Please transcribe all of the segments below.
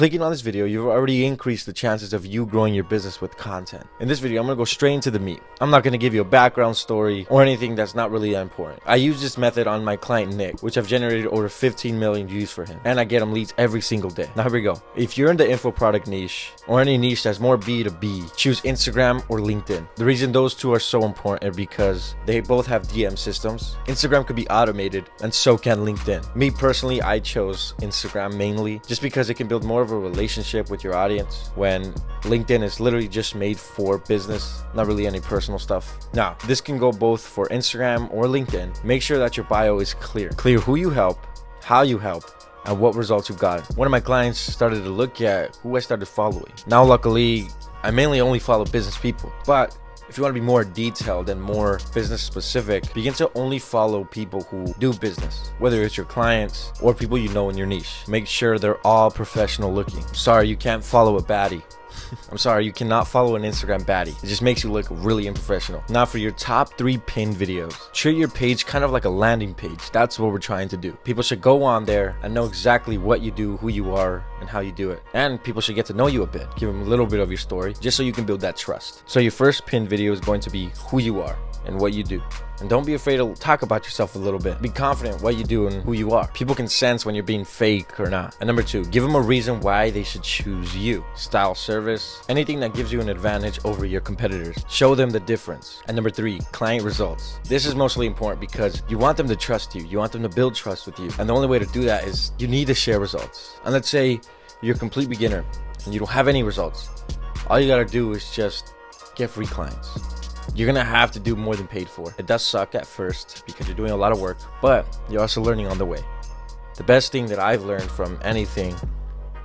Clicking on this video, you've already increased the chances of you growing your business with content. In this video, I'm going to go straight into the meat. I'm not going to give you a background story or anything that's not really that important. I use this method on my client Nick, which I've generated over 15 million views for him, and I get him leads every single day. Now here we go. If you're in the info product niche or any niche that's more B2B, choose Instagram or LinkedIn. The reason those two are so important is because they both have DM systems. Instagram could be automated, and so can LinkedIn. Me personally, I chose Instagram mainly just because it can build more of a relationship with your audience, when LinkedIn is literally just made for business, not really any personal stuff. Now, this can go both for Instagram or LinkedIn. Make sure that your bio is clear who you help, how you help, and what results you've got. One of my clients started to look at who I started following. Now, luckily, I mainly only follow business people, but if you want to be more detailed and more business specific, begin to only follow people who do business, whether it's your clients or people you know in your niche. Make sure they're all professional looking. Sorry, you can't follow a baddie. I'm sorry, you cannot follow an Instagram baddie. It just makes you look really unprofessional. Now for your top 3 pinned videos, treat your page kind of like a landing page. That's what we're trying to do. People should go on there and know exactly what you do, who you are, and how you do it. And people should get to know you a bit. Give them a little bit of your story, just so you can build that trust. So your first pinned video is going to be who you are and what you do. And don't be afraid to talk about yourself a little bit. Be confident what you do and who you are. People can sense when you're being fake or not. And number 2, give them a reason why they should choose you. Style, service, anything that gives you an advantage over your competitors. Show them the difference. And number 3, client results. This is mostly important because you want them to trust you. You want them to build trust with you. And the only way to do that is you need to share results. And let's say you're a complete beginner and you don't have any results. All you gotta do is just get free clients. You're gonna have to do more than paid for. It does suck at first because you're doing a lot of work, but you're also learning on the way. The best thing that I've learned from anything,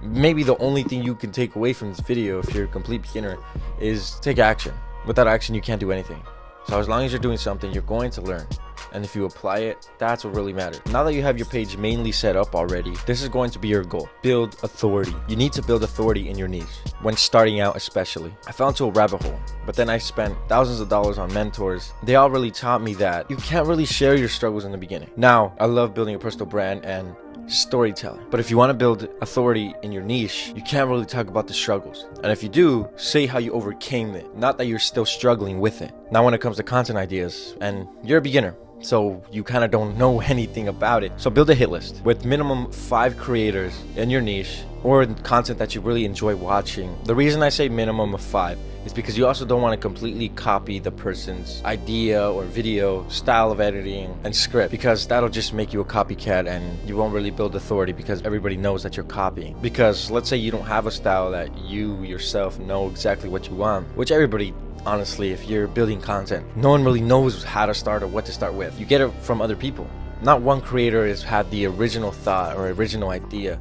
maybe the only thing you can take away from this video if you're a complete beginner, is take action. Without action, you can't do anything. So as long as you're doing something, you're going to learn. And if you apply it, that's what really matters. Now that you have your page mainly set up already, this is going to be your goal. Build authority. You need to build authority in your niche, when starting out especially. I fell into a rabbit hole, but then I spent thousands of dollars on mentors. They all really taught me that you can't really share your struggles in the beginning. Now, I love building a personal brand and storytelling, but if you want to build authority in your niche, you can't really talk about the struggles. And if you do, say how you overcame it, not that you're still struggling with it. Now when it comes to content ideas, and you're a beginner, so you kind of don't know anything about it, so build a hit list with minimum 5 creators in your niche or content that you really enjoy watching. The reason I say minimum of 5 is because you also don't want to completely copy the person's idea or video, style of editing, and script, because that'll just make you a copycat and you won't really build authority because everybody knows that you're copying. Because let's say you don't have a style that you yourself know exactly what you want, which everybody, honestly, if you're building content, no one really knows how to start or what to start with. You get it from other people. Not one creator has had the original thought or original idea.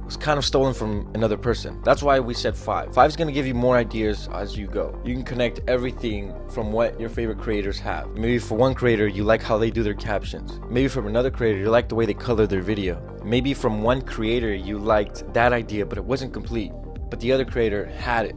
It was kind of stolen from another person. That's why we said 5. 5 is going to give you more ideas as you go. You can connect everything from what your favorite creators have. Maybe for one creator, you like how they do their captions. Maybe from another creator, you like the way they color their video. Maybe from one creator, you liked that idea, but it wasn't complete. But the other creator had it.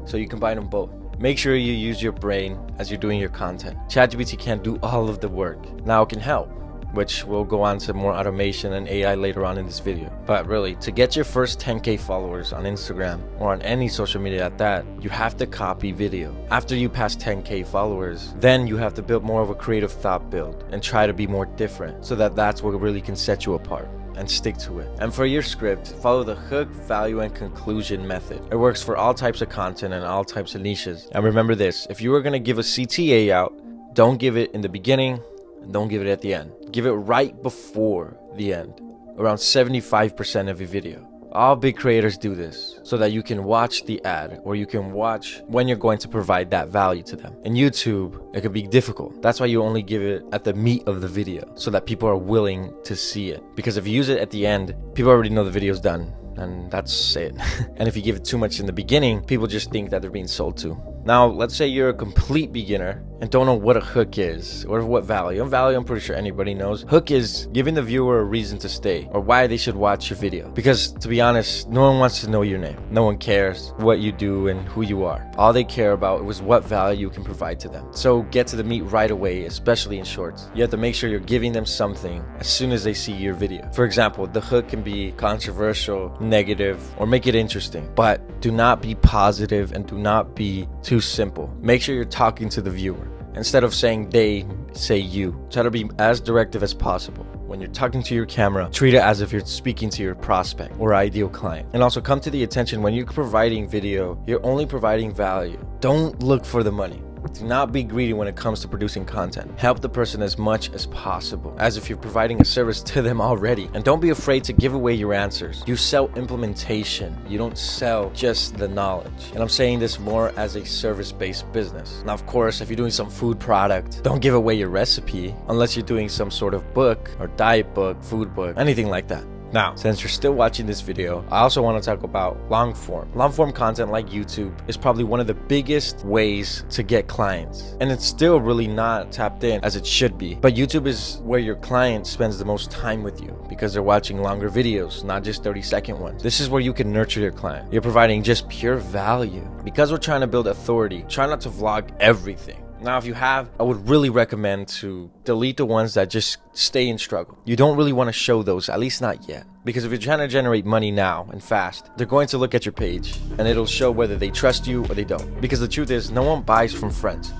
So you combine them both. Make sure you use your brain as you're doing your content. ChatGPT can't do all of the work. Now it can help, which we'll go on to more automation and AI later on in this video. But really, to get your first 10K followers on Instagram or on any social media at that, you have to copy video. After you pass 10K followers, then you have to build more of a creative thought build and try to be more different, so that that's what really can set you apart, and stick to it. And for your script, follow the hook, value, and conclusion method. It works for all types of content and all types of niches. And remember this, if you were going to give a CTA out, don't give it in the beginning and don't give it at the end. Give it right before the end, around 75% of your video. All big creators do this so that you can watch the ad, or you can watch when you're going to provide that value to them. In YouTube, it can be difficult. That's why you only give it at the meat of the video, so that people are willing to see it. Because if you use it at the end, people already know the video's done, and that's it. And if you give it too much in the beginning, people just think that they're being sold to. Now, let's say you're a complete beginner and don't know what a hook is or what value. Value, I'm pretty sure anybody knows. Hook is giving the viewer a reason to stay or why they should watch your video. Because to be honest, no one wants to know your name. No one cares what you do and who you are. All they care about was what value you can provide to them. So get to the meat right away, especially in shorts. You have to make sure you're giving them something as soon as they see your video. For example, the hook can be controversial, negative, or make it interesting. But do not be positive and do not be too simple. Make sure you're talking to the viewer. Instead of saying they, say you. Try to be as directive as possible. When you're talking to your camera, treat it as if you're speaking to your prospect or ideal client. And also come to the attention when you're providing video, you're only providing value. Don't look for the money. Do not be greedy when it comes to producing content. Help the person as much as possible, as if you're providing a service to them already. And don't be afraid to give away your answers. You sell implementation. You don't sell just the knowledge. And I'm saying this more as a service-based business. Now, of course, if you're doing some food product, don't give away your recipe unless you're doing some sort of book or diet book, food book, anything like that. Now, since you're still watching this video, I also want to talk about long form. Long form content like YouTube is probably one of the biggest ways to get clients. And it's still really not tapped in as it should be. But YouTube is where your client spends the most time with you because they're watching longer videos, not just 30-second ones. This is where you can nurture your client. You're providing just pure value. Because we're trying to build authority, try not to vlog everything. Now, if you have, I would really recommend to delete the ones that just stay in struggle. You don't really want to show those, at least not yet. Because if you're trying to generate money now and fast, they're going to look at your page and it'll show whether they trust you or they don't. Because the truth is, no one buys from friends.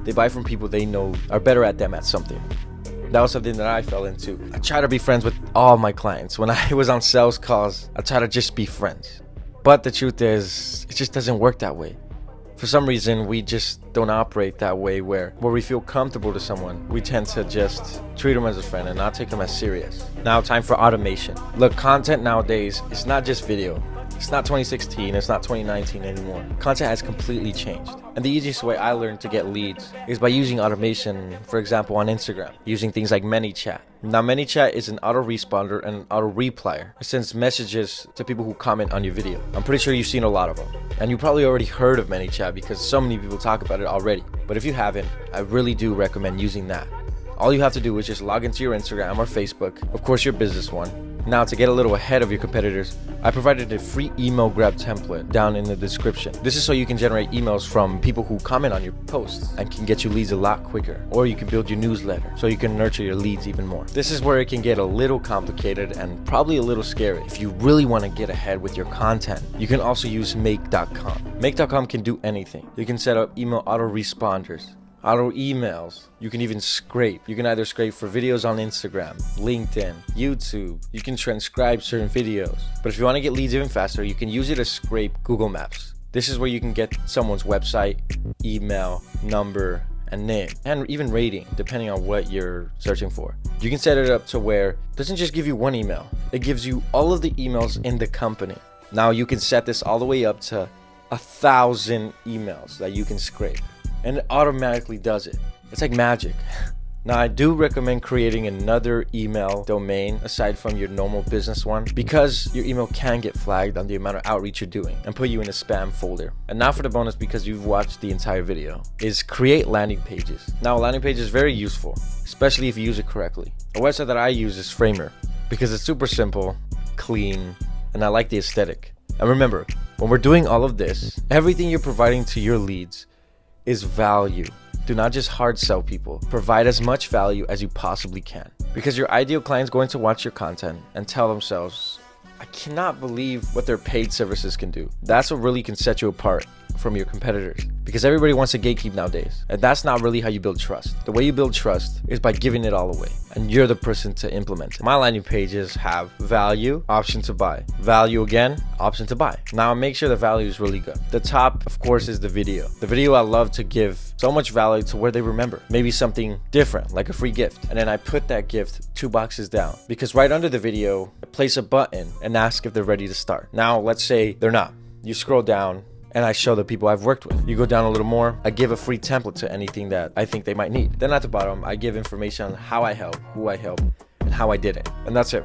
They buy from people they know are better at them at something. That was something that I fell into. I try to be friends with all my clients. When I was on sales calls, I try to just be friends. But the truth is, it just doesn't work that way. For some reason, we just don't operate that way where we feel comfortable to someone. We tend to just treat them as a friend and not take them as serious. Now, time for automation. Look, content nowadays is not just video. It's not 2016, it's not 2019 anymore. Content has completely changed. And the easiest way I learned to get leads is by using automation, for example, on Instagram, using things like ManyChat. Now, ManyChat is an auto-responder and an auto-replier. It sends messages to people who comment on your video. I'm pretty sure you've seen a lot of them. And you probably already heard of ManyChat because so many people talk about it already. But if you haven't, I really do recommend using that. All you have to do is just log into your Instagram or Facebook, of course your business one. Now, to get a little ahead of your competitors, I provided a free email grab template down in the description. This is so you can generate emails from people who comment on your posts and can get you leads a lot quicker. Or you can build your newsletter so you can nurture your leads even more. This is where it can get a little complicated and probably a little scary. If you really want to get ahead with your content, you can also use Make.com. Make.com can do anything. You can set up email autoresponders, auto emails. You can even scrape. You can either scrape for videos on Instagram, LinkedIn, YouTube. You can transcribe certain videos. But if you want to get leads even faster, you can use it to scrape Google Maps. This is where you can get someone's website, email, number, and name, and even rating, depending on what you're searching for. You can set it up to where it doesn't just give you one email. It gives you all of the emails in the company. Now you can set this all the way up to 1,000 emails that you can scrape. And it automatically does it. It's like magic. Now, I do recommend creating another email domain aside from your normal business one because your email can get flagged on the amount of outreach you're doing and put you in a spam folder. And now for the bonus, because you've watched the entire video, is create landing pages. Now, a landing page is very useful, especially if you use it correctly. A website that I use is Framer because it's super simple, clean, and I like the aesthetic. And remember, when we're doing all of this, everything you're providing to your leads is value. Do not just hard sell people. Provide as much value as you possibly can. Because your ideal client is going to watch your content and tell themselves, I cannot believe what their paid services can do. That's what really can set you apart from your competitors. Because everybody wants to gatekeep nowadays. And that's not really how you build trust. The way you build trust is by giving it all away. And you're the person to implement it. My landing pages have value, option to buy. Value again, option to buy. Now make sure the value is really good. The top, of course, is the video. The video I love to give so much value to where they remember. Maybe something different, like a free gift. And then I put that gift 2 boxes down. Because right under the video, I place a button and ask if they're ready to start. Now, let's say they're not. You scroll down and I show the people I've worked with. You go down a little more, I give a free template to anything that I think they might need. Then at the bottom, I give information on how I help, who I help, and how I did it. And that's it.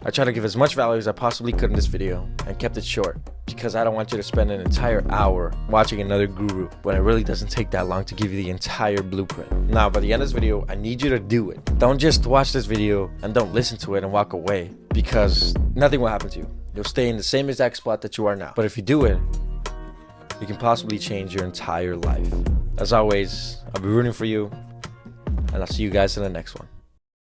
I try to give as much value as I possibly could in this video and kept it short because I don't want you to spend an entire hour watching another guru when it really doesn't take that long to give you the entire blueprint. Now, by the end of this video, I need you to do it. Don't just watch this video and don't listen to it and walk away, because nothing will happen to you. You'll stay in the same exact spot that you are now. But if you do it, you can possibly change your entire life. As always, I'll be rooting for you, and I'll see you guys in the next one.